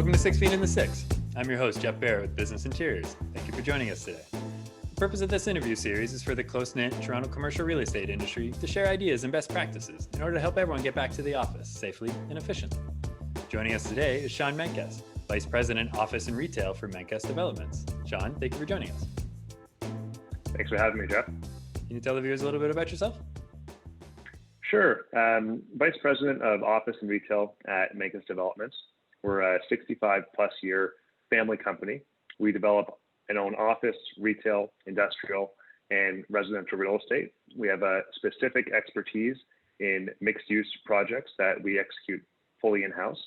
Welcome to 6 Feet in the Six. I'm your host, Jeff Barrett with Business Interiors. Thank you for joining us today. The purpose of this interview series is for the close-knit Toronto commercial real estate industry to share ideas and best practices in order to help everyone get back to the office safely and efficiently. Joining us today is Sean Menkes, Vice President, Office and Retail for Menkes Developments. Sean, thank you for joining us. Thanks for having me, Jeff. Can you tell the viewers a little bit about yourself? Sure. Vice President of Office and Retail at Menkes Developments. We're a 65-plus year family company. We develop and own office, retail, industrial, and residential real estate. We have a specific expertise in mixed-use projects that we execute fully in-house.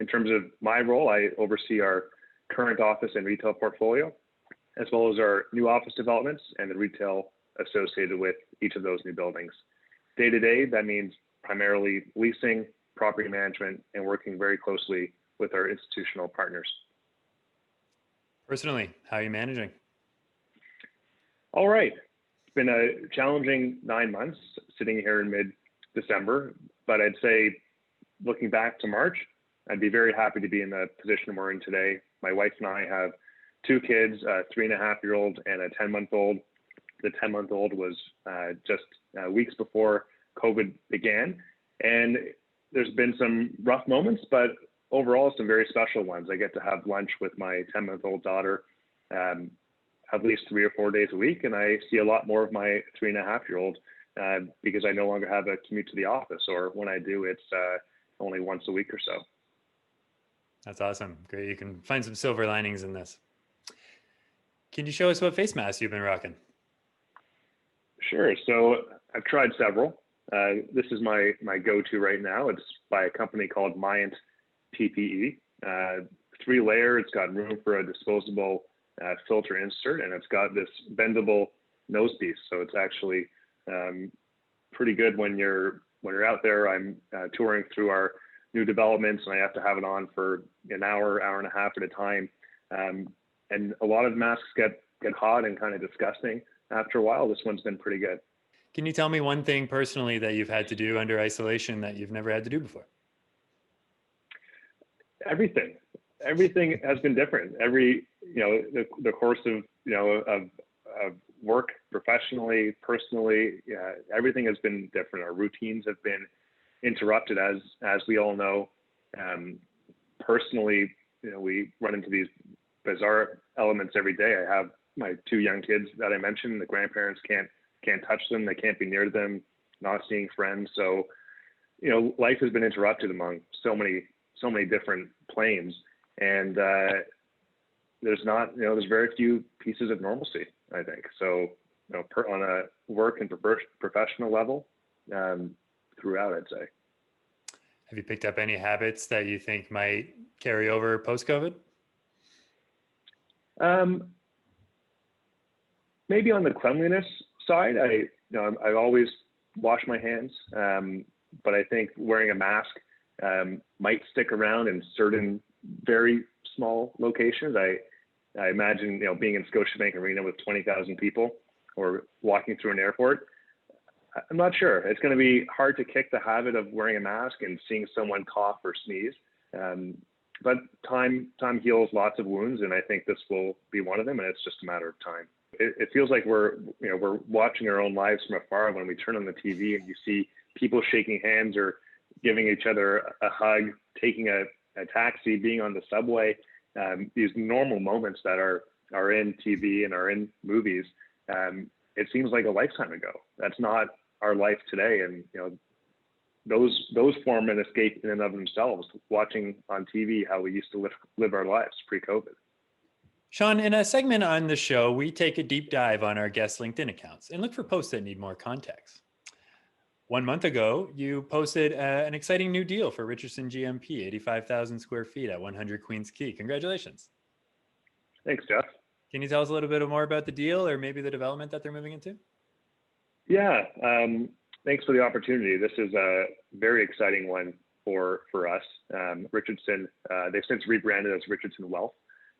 In terms of my role, I oversee our current office and retail portfolio, as well as our new office developments and the retail associated with each of those new buildings. Day to day, that means primarily leasing, property management, and working very closely with our institutional partners. Personally, how are you managing? All right. It's been a challenging 9 months sitting here in mid-December, but I'd say looking back to March, I'd be very happy to be in the position we're in today. My wife and I have 2 kids, a 3.5-year-old and a 10-month-old. The 10-month-old was just weeks before COVID began. And there's been some rough moments, but overall, some very special ones. I get to have lunch with my 10-month-old daughter at least 3 or 4 days a week. And I see a lot more of my 3.5-year-old because I no longer have a commute to the office, or when I do, it's only once a week or so. That's awesome. Great. You can find some silver linings in this. Can you show us what face masks you've been rocking? Sure. So I've tried several. This is my go-to right now. It's by a company called Myant PPE. 3-layer. It's got room for a disposable filter insert, and it's got this bendable nose piece. So it's actually pretty good when you're out there. I'm touring through our new developments, and I have to have it on for an hour and a half at a time. And a lot of masks get hot and kind of disgusting after a while. This one's been pretty good. Can you tell me one thing personally that you've had to do under isolation that you've never had to do before? Everything has been different. The course of work, professionally, personally, everything has been different. Our routines have been interrupted, as we all know. Personally, we run into these bizarre elements every day. I have my 2 young kids that I mentioned. The grandparents can't touch them. They can't be near them. Not seeing friends. So, life has been interrupted among so many different planes, and there's very few pieces of normalcy, I think. So, on a work and professional level, throughout, I'd say. Have you picked up any habits that you think might carry over post-COVID? Maybe on the cleanliness side, I always wash my hands, but I think wearing a mask might stick around in certain very small locations. I imagine, being in Scotiabank Arena with 20,000 people, or walking through an airport. I'm not sure. It's going to be hard to kick the habit of wearing a mask and seeing someone cough or sneeze. But time heals lots of wounds, and I think this will be one of them, and it's just a matter of time. It feels like we're watching our own lives from afar when we turn on the TV and you see people shaking hands or giving each other a hug, taking a taxi, being on the subway. These normal moments that are in TV and are in movies. It seems like a lifetime ago. That's not our life today, and those form an escape in and of themselves. Watching on TV how we used to live our lives pre-COVID. Sean, in a segment on the show, we take a deep dive on our guests' LinkedIn accounts and look for posts that need more context. 1 month ago, you posted an exciting new deal for Richardson GMP, 85,000 square feet at 100 Queens Quay. Congratulations. Thanks, Jeff. Can you tell us a little bit more about the deal, or maybe the development that they're moving into? Yeah, thanks for the opportunity. This is a very exciting one for us. Richardson, they've since rebranded as Richardson Wealth.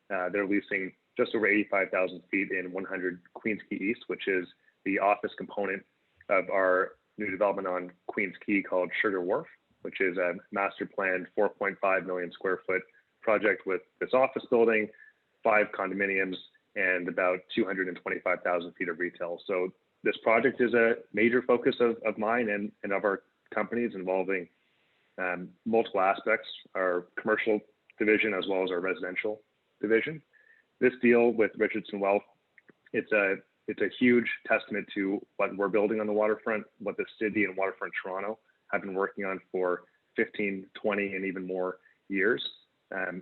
They're leasing just over 85,000 feet in 100 Queens Quay East, which is the office component of our new development on Queens Quay called Sugar Wharf, which is a master planned 4.5 million square foot project with this office building, 5 condominiums, and about 225,000 feet of retail. So this project is a major focus of mine and of our companies, involving multiple aspects, our commercial division as well as our residential division. This deal with Richardson Wealth, it's a huge testament to what we're building on the waterfront, what the city and Waterfront Toronto have been working on for 15, 20, and even more years.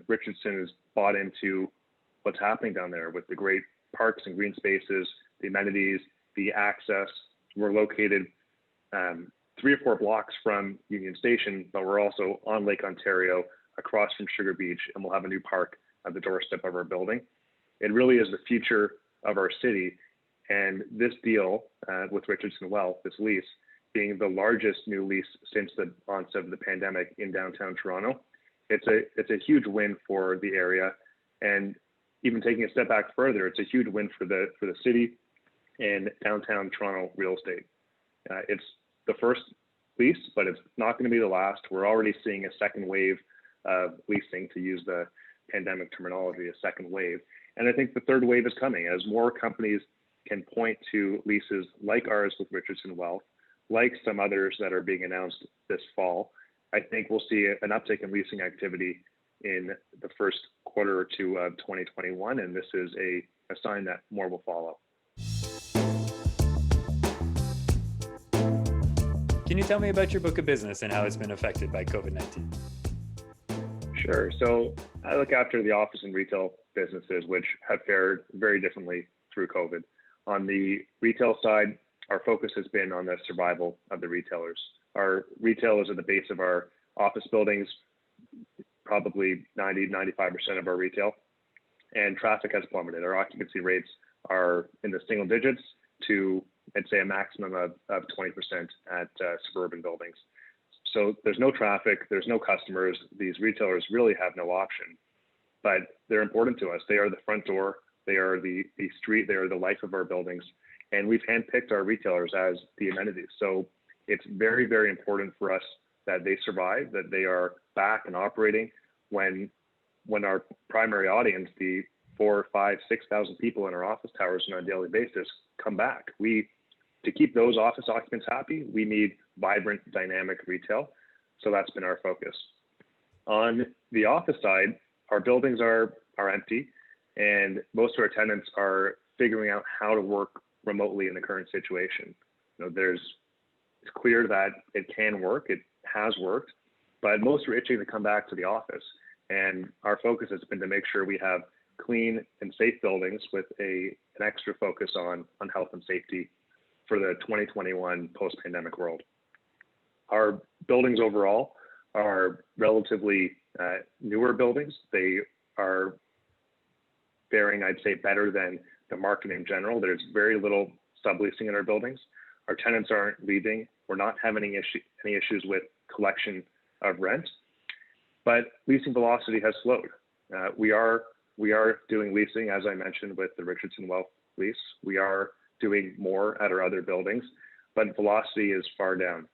Richardson has bought into what's happening down there with the great parks and green spaces, the amenities, the access. We're located 3 or 4 blocks from Union Station, but we're also on Lake Ontario, across from Sugar Beach, and we'll have a new park at the doorstep of our building. It really is the future of our city. And this deal with Richardson Wealth, this lease, being the largest new lease since the onset of the pandemic in downtown Toronto, it's a huge win for the area. And even taking a step back further, it's a huge win for the city and downtown Toronto real estate. It's the first lease, but it's not going to be the last. We're already seeing a second wave of leasing, to use the pandemic terminology, a second wave. And I think the third wave is coming as more companies can point to leases like ours with Richardson Wealth, like some others that are being announced this fall. I think we'll see an uptick in leasing activity in the first quarter or two of 2021, and this is a sign that more will follow. Can you tell me about your book of business and how it's been affected by COVID-19? Sure. So I look after the office and retail businesses, which have fared very differently through COVID. On the retail side, our focus has been on the survival of the retailers. Our retail is at the base of our office buildings, probably 90-95% of our retail, and traffic has plummeted. Our occupancy rates are in the single digits to, I'd say, a maximum of 20% at suburban buildings. So there's no traffic, there's no customers. These retailers really have no option, but they're important to us. They are the front door, they are the street, they are the life of our buildings, and we've handpicked our retailers as the amenities. So it's very, very important for us that they survive, that they are back and operating when our primary audience, the 4,000, 5,000, 6,000 people in our office towers on a daily basis, come back. To keep those office occupants happy, we need vibrant, dynamic retail. So that's been our focus. On the office side, our buildings are empty, and most of our tenants are figuring out how to work remotely in the current situation. It's clear that it can work, it has worked, but most are itching to come back to the office. And our focus has been to make sure we have clean and safe buildings with an extra focus on health and safety for the 2021 post-pandemic world. Our buildings overall are relatively newer buildings. They are faring, I'd say, better than the market in general. There's very little subleasing in our buildings. Our tenants aren't leaving. We're not having any issues with collection of rent, but leasing velocity has slowed. We are doing leasing, as I mentioned, with the Richardson Wealth lease. We are doing more at our other buildings, but velocity is far down.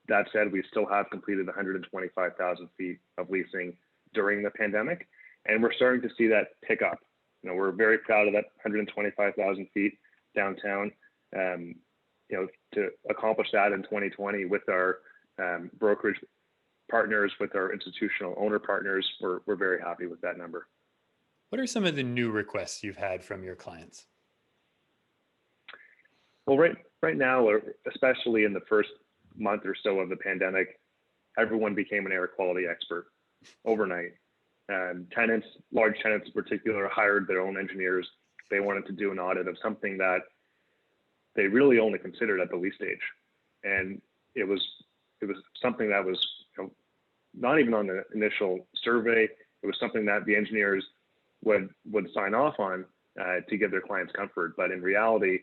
That said, we still have completed 125,000 feet of leasing during the pandemic, and we're starting to see that pick up. We're very proud of that 125,000 feet downtown. To accomplish that in 2020 with our brokerage partners, with our institutional owner partners, we're very happy with that number. What are some of the new requests you've had from your clients? Well, right now, especially in the first month or so of the pandemic, everyone became an air quality expert overnight. Tenants, large tenants in particular, hired their own engineers. They wanted to do an audit of something that they really only considered at the lease stage. And it was something that was not even on the initial survey. It was something that the engineers would sign off on to give their clients comfort. But in reality,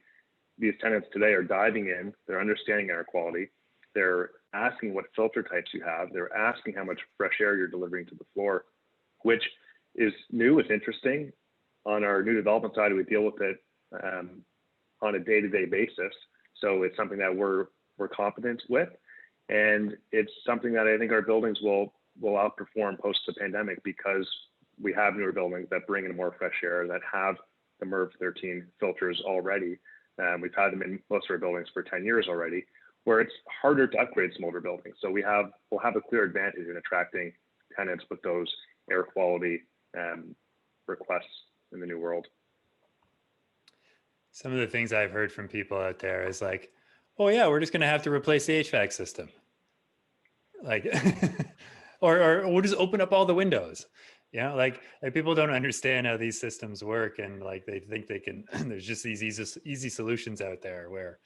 these tenants today are diving in, they're understanding air quality, they're asking what filter types you have, they're asking how much fresh air you're delivering to the floor, which is new, it's interesting. On our new development side, we deal with it on a day-to-day basis. So it's something that we're competent with, and it's something that I think our buildings will will outperform post the pandemic because we have newer buildings that bring in more fresh air, that have the MERV 13 filters already. We've had them in most of our buildings for 10 years already, where it's harder to upgrade some older buildings. So we'll have a clear advantage in attracting tenants with those air quality requests in the new world. Some of the things I've heard from people out there is like, oh yeah, we're just going to have to replace the HVAC system. Like, or we'll just open up all the windows. You know, like people don't understand how these systems work, and like they think they can. There's just these easy solutions out there. Where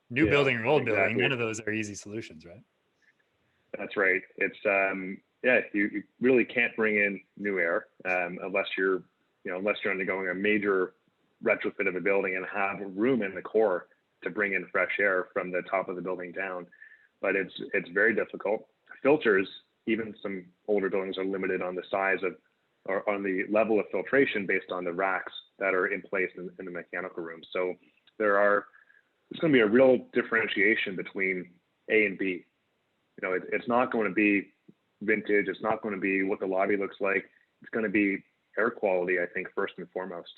new building or old building, none of those are easy solutions, right? That's right. It's you really can't bring in new air unless you're undergoing a major retrofit of a building and have room in the core to bring in fresh air from the top of the building down. But it's very difficult. Filters, even some older buildings are limited on the size of or on the level of filtration based on the racks that are in place in the mechanical room. So there's going to be a real differentiation between A and B. You know, it's not going to be vintage. It's not going to be what the lobby looks like. It's going to be air quality, I think, first and foremost.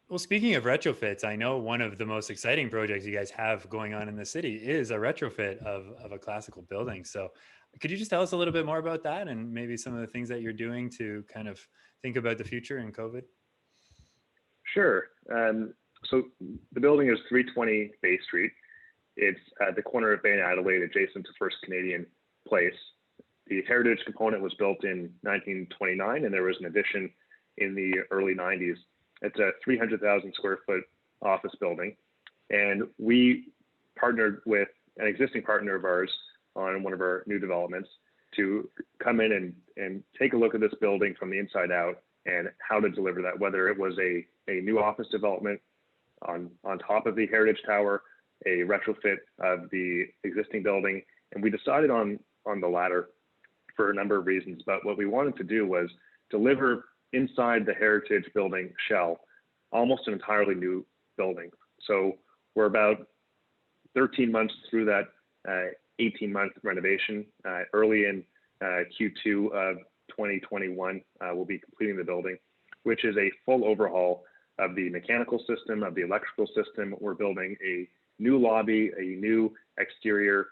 Well, speaking of retrofits, I know one of the most exciting projects you guys have going on in the city is a retrofit of a classical building. So could you just tell us a little bit more about that and maybe some of the things that you're doing to kind of think about the future in COVID? Sure. So the building is 320 Bay Street. It's at the corner of Bay and Adelaide, adjacent to First Canadian Place. The heritage component was built in 1929, and there was an addition in the early 90s. It's a 300,000 square foot office building. And we partnered with an existing partner of ours on one of our new developments to come in and take a look at this building from the inside out and how to deliver that, whether it was a new office development on top of the Heritage Tower, a retrofit of the existing building. And we decided on the latter for a number of reasons. But what we wanted to do was deliver inside the Heritage building shell almost an entirely new building. So we're about 13 months through that 18-month renovation. Early in Q2 of 2021, we'll be completing the building, which is a full overhaul of the mechanical system, of the electrical system. We're building a new lobby, a new exterior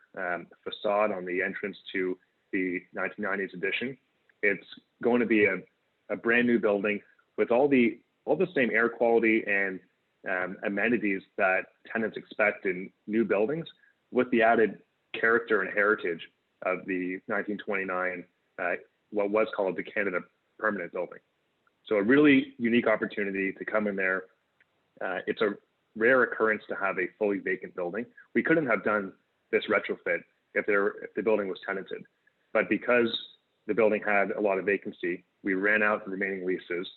facade on the entrance to the 1990s edition. It's going to be a brand new building with all the same air quality and amenities that tenants expect in new buildings, with the added character and heritage of the 1929, what was called the Canada Permanent Building. So a really unique opportunity to come in there. It's a rare occurrence to have a fully vacant building. We couldn't have done this retrofit if the building was tenanted, but because the building had a lot of vacancy, we ran out the remaining leases,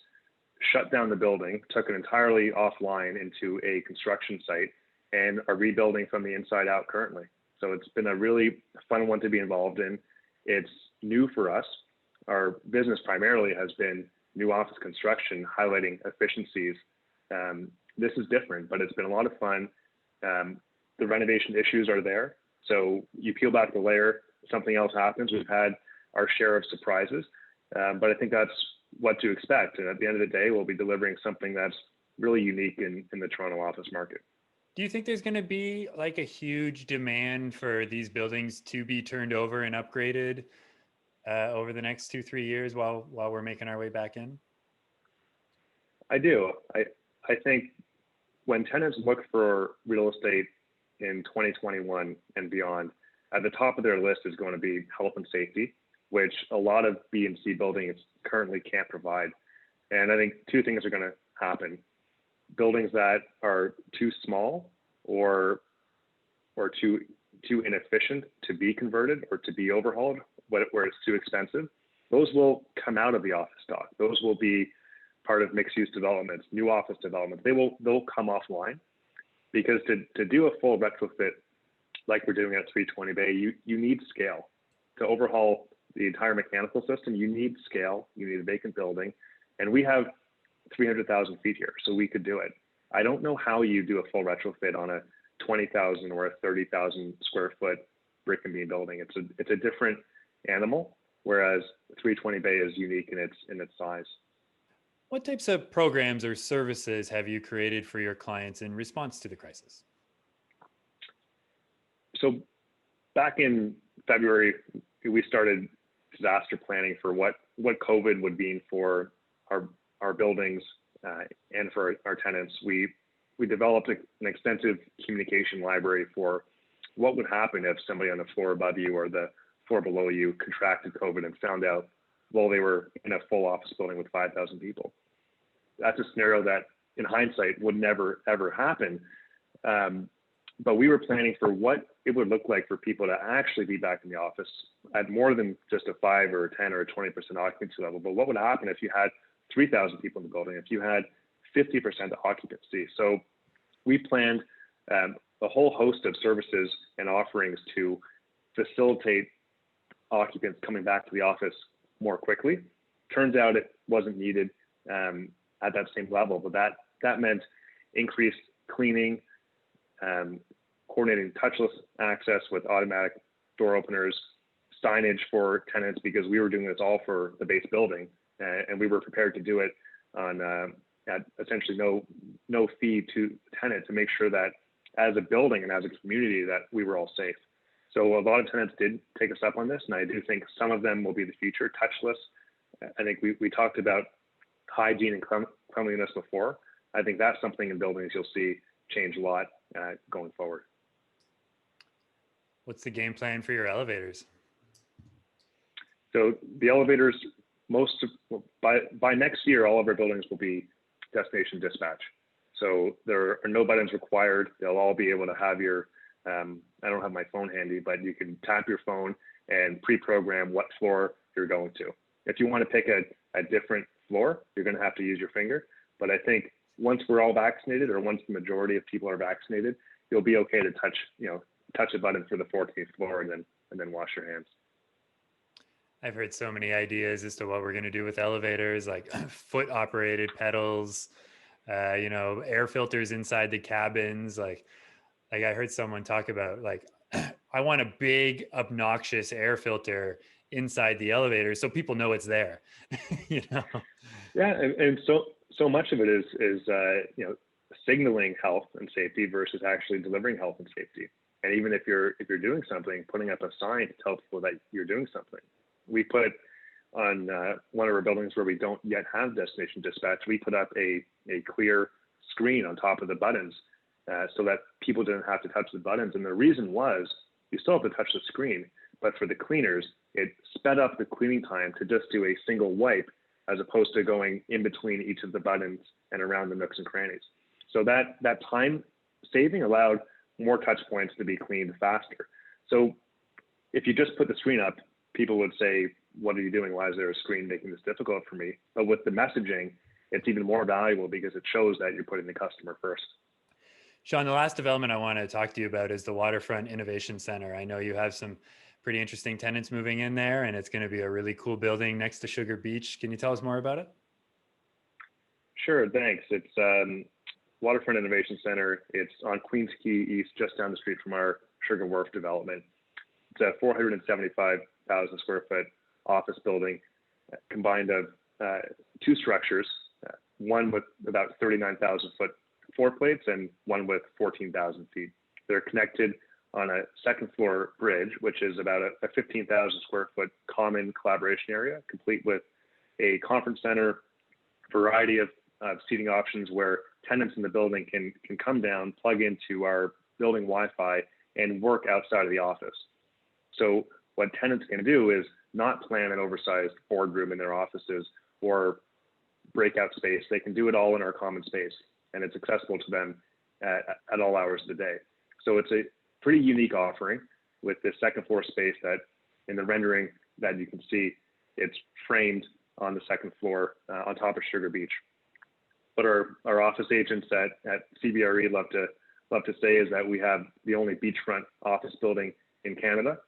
shut down the building, took it entirely offline into a construction site, and are rebuilding from the inside out currently. So it's been a really fun one to be involved in. It's new for us. Our business primarily has been new office construction, highlighting efficiencies. This is different, but it's been a lot of fun. The renovation issues are there. So you peel back the layer, something else happens. We've had our share of surprises, but I think that's what to expect. And at the end of the day, we'll be delivering something that's really unique in the Toronto office market. Do you think there's going to be like a huge demand for these buildings to be turned over and upgraded over the next 2-3 years while we're making our way back in? I do. I think when tenants look for real estate in 2021 and beyond, at the top of their list is going to be health and safety, which a lot of B and C buildings currently can't provide. And I think two things are going to happen. Buildings that are too small or too inefficient to be converted or to be overhauled, where it's too expensive, those will come out of the office stock. Those will be part of mixed-use developments, new office developments. They'll come offline, because to do a full retrofit like we're doing at 320 Bay, you need scale. To overhaul the entire mechanical system, you need scale. You need a vacant building, and we have 300,000 feet here, so we could do it. I don't know how you do a full retrofit on a 20,000 or a 30,000 square foot brick and beam building. It's a different animal. whereas 320 Bay is unique in its size. What types of programs or services have you created for your clients in response to the crisis? So back in February, we started disaster planning for what COVID would mean for our buildings and for our tenants. We developed an extensive communication library for what would happen if somebody on the floor above you or the floor below you contracted COVID and found out while they were in a full office building with 5,000 people. That's a scenario that in hindsight would never, ever happen. But we were planning for what it would look like for people to actually be back in the office at more than just a 5 or a 10 or a 20% occupancy level. But what would happen if you had 3,000 people in the building, if you had 50% occupancy? So we planned a whole host of services and offerings to facilitate occupants coming back to the office more quickly. Turns out it wasn't needed at that same level, but that meant increased cleaning, coordinating touchless access with automatic door openers, signage for tenants, because we were doing this all for the base building, and we were prepared to do it on at essentially no fee to tenant to make sure that as a building and as a community that we were all safe. So a lot of tenants did take us up on this, and I do think some of them will be the future. Touchless, I think we talked about hygiene and cleanliness before. I think that's something in buildings you'll see change a lot going forward. What's the game plan for your elevators? So the elevators, by next year, all of our buildings will be destination dispatch. So there are no buttons required. They'll all be able to have your, I don't have my phone handy, but you can tap your phone and pre-program what floor you're going to. If you want to pick a different floor, you're going to have to use your finger. But I think once we're all vaccinated, or once the majority of people are vaccinated, you'll be okay to touch a button for the 14th floor and then wash your hands. I've heard so many ideas as to what we're going to do with elevators, like foot operated pedals, air filters inside the cabins. Like I heard someone talk about, like, I want a big obnoxious air filter inside the elevator so people know it's there. Yeah, and so much of it is signaling health and safety versus actually delivering health and safety. And even if you're doing something, putting up a sign to tell people that you're doing something. We put on one of our buildings where we don't yet have destination dispatch, we put up a clear screen on top of the buttons so that people didn't have to touch the buttons. And the reason was you still have to touch the screen, but for the cleaners, it sped up the cleaning time to just do a single wipe as opposed to going in between each of the buttons and around the nooks and crannies. So that time saving allowed more touch points to be cleaned faster. So if you just put the screen up, people would say, what are you doing? Why is there a screen making this difficult for me? But with the messaging, it's even more valuable because it shows that you're putting the customer first. Sean, the last development I want to talk to you about is the Waterfront Innovation Center. I know you have some pretty interesting tenants moving in there, and it's going to be a really cool building next to Sugar Beach. Can you tell us more about it? Sure, thanks. It's Waterfront Innovation Center. It's on Queens Quay East, just down the street from our Sugar Wharf development. It's a 475,000 square foot office building combined of two structures, one with about 39,000 foot floor plates and one with 14,000 feet. They're connected on a second floor bridge, which is about a 15,000 square foot common collaboration area, complete with a conference center, variety of seating options where tenants in the building can come down, plug into our building Wi-Fi, and work outside of the office. So what tenants can do is not plan an oversized boardroom in their offices or breakout space. They can do it all in our common space, and it's accessible to them at all hours of the day. So it's a pretty unique offering with this second floor space that in the rendering that you can see, it's framed on the second floor on top of Sugar Beach. What our office agents at CBRE love to say is that we have the only beachfront office building in Canada.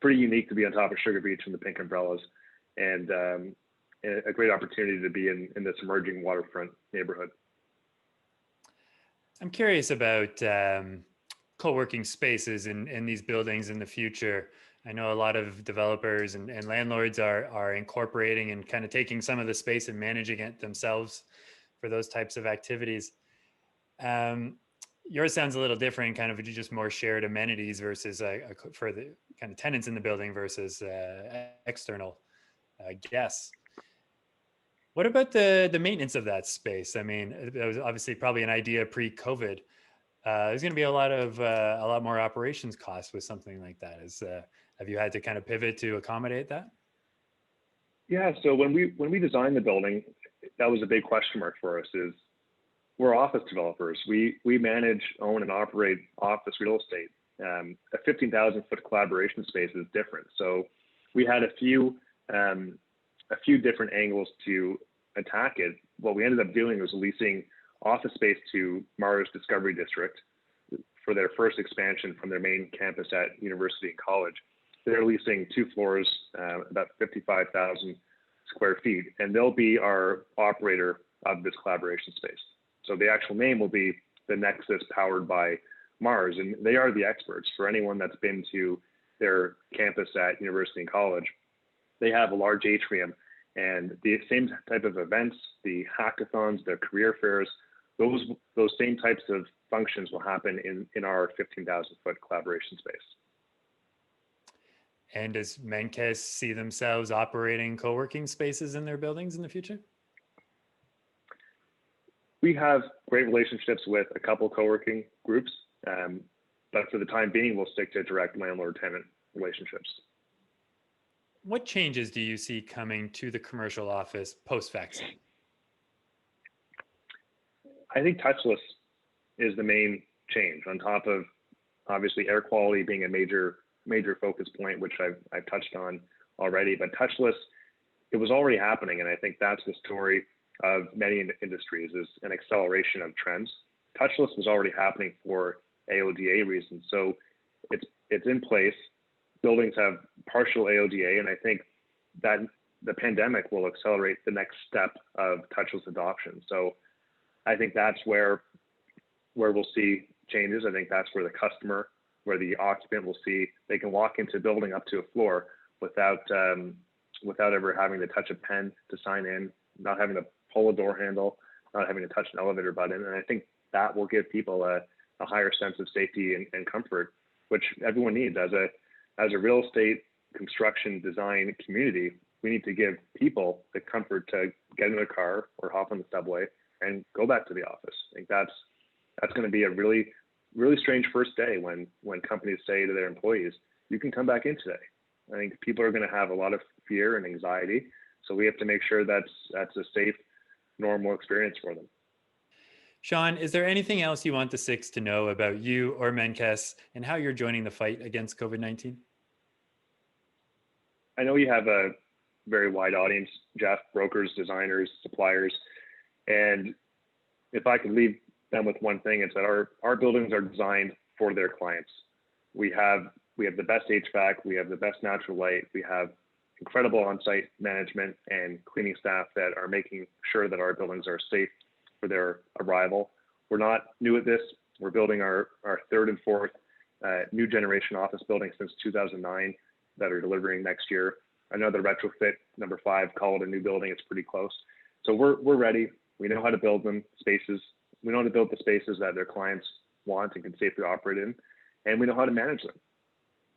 Pretty unique to be on top of Sugar Beach and the pink umbrellas, and a great opportunity to be in this emerging waterfront neighborhood. I'm curious about co-working spaces in these buildings in the future. I know a lot of developers and landlords are incorporating and kind of taking some of the space and managing it themselves for those types of activities. Um, Yours sounds a little different, kind of just more shared amenities versus for the kind of tenants in the building versus external guests. What about the maintenance of that space? I mean, that was obviously probably an idea pre-COVID. There's going to be a lot more operations costs with something like that. Have you had to kind of pivot to accommodate that? Yeah. So when we designed the building, that was a big question mark for us. Is we're office developers. We manage, own, and operate office real estate. A 15,000-foot collaboration space is different. So we had a few different angles to attack it. What we ended up doing was leasing office space to Mars Discovery District for their first expansion from their main campus at University and College. They're leasing 2 floors, about 55,000 square feet, and they'll be our operator of this collaboration space. So the actual name will be the Nexus powered by Mars, and they are the experts. For anyone that's been to their campus at University and College, they have a large atrium, and the same type of events, the hackathons, the career fairs, those same types of functions will happen in our 15,000-foot collaboration space. And does Menkes see themselves operating co-working spaces in their buildings in the future? We have great relationships with a couple co-working groups, but for the time being, we'll stick to direct landlord-tenant relationships. What changes do you see coming to the commercial office post-vaccine? I think touchless is the main change, on top of obviously air quality being a major focus point, which I've touched on already. But touchless, it was already happening, and I think that's the story of many industries, is an acceleration of trends. Touchless was already happening for AODA reasons, so it's in place. Buildings have partial AODA, and I think that the pandemic will accelerate the next step of touchless adoption. So I think that's where we'll see changes. I think that's where the customer, where the occupant will see they can walk into a building up to a floor without ever having to touch a pen to sign in, not having to pull a door handle, not having to touch an elevator button. And I think that will give people a higher sense of safety and comfort, which everyone needs. As a real estate construction design community, we need to give people the comfort to get in a car or hop on the subway and go back to the office. I think that's going to be a really, really strange first day when companies say to their employees, you can come back in today. I think people are going to have a lot of fear and anxiety. So we have to make sure that's a safe, normal experience for them. Sean, is there anything else you want the Six to know about you or Menkes and how you're joining the fight against COVID-19? I know you have a very wide audience, Jeff, brokers, designers, suppliers. And if I could leave them with one thing, it's that our buildings are designed for their clients. We have the best HVAC, we have the best natural light, we have incredible on-site management and cleaning staff that are making sure that our buildings are safe for their arrival. We're not new at this. We're building our third and fourth new generation office buildings since 2009 that are delivering next year. Another retrofit, number 5, call it a new building. It's pretty close. So we're ready. We know how to build spaces. We know how to build the spaces that their clients want and can safely operate in, and we know how to manage them.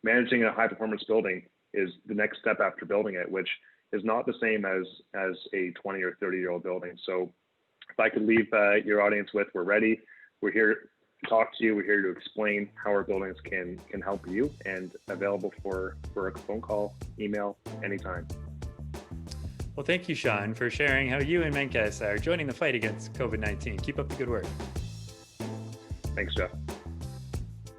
Managing a high performance building is the next step after building it, which is not the same as a 20 or 30-year-old building. So if I could leave your audience with, we're ready. We're here to talk to you. We're here to explain how our buildings can help you, and available for a phone call, email, anytime. Well, thank you, Sean, for sharing how you and Menkes are joining the fight against COVID-19. Keep up the good work. Thanks, Jeff.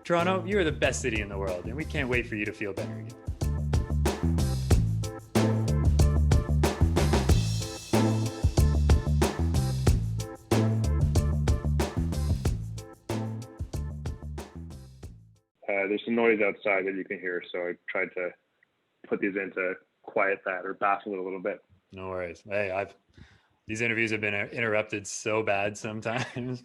Toronto, you are the best city in the world, and we can't wait for you to feel better again. There's some noise outside that you can hear, so I tried to put these in to quiet that or baffle it a little bit. No worries. Hey, these interviews have been interrupted so bad sometimes.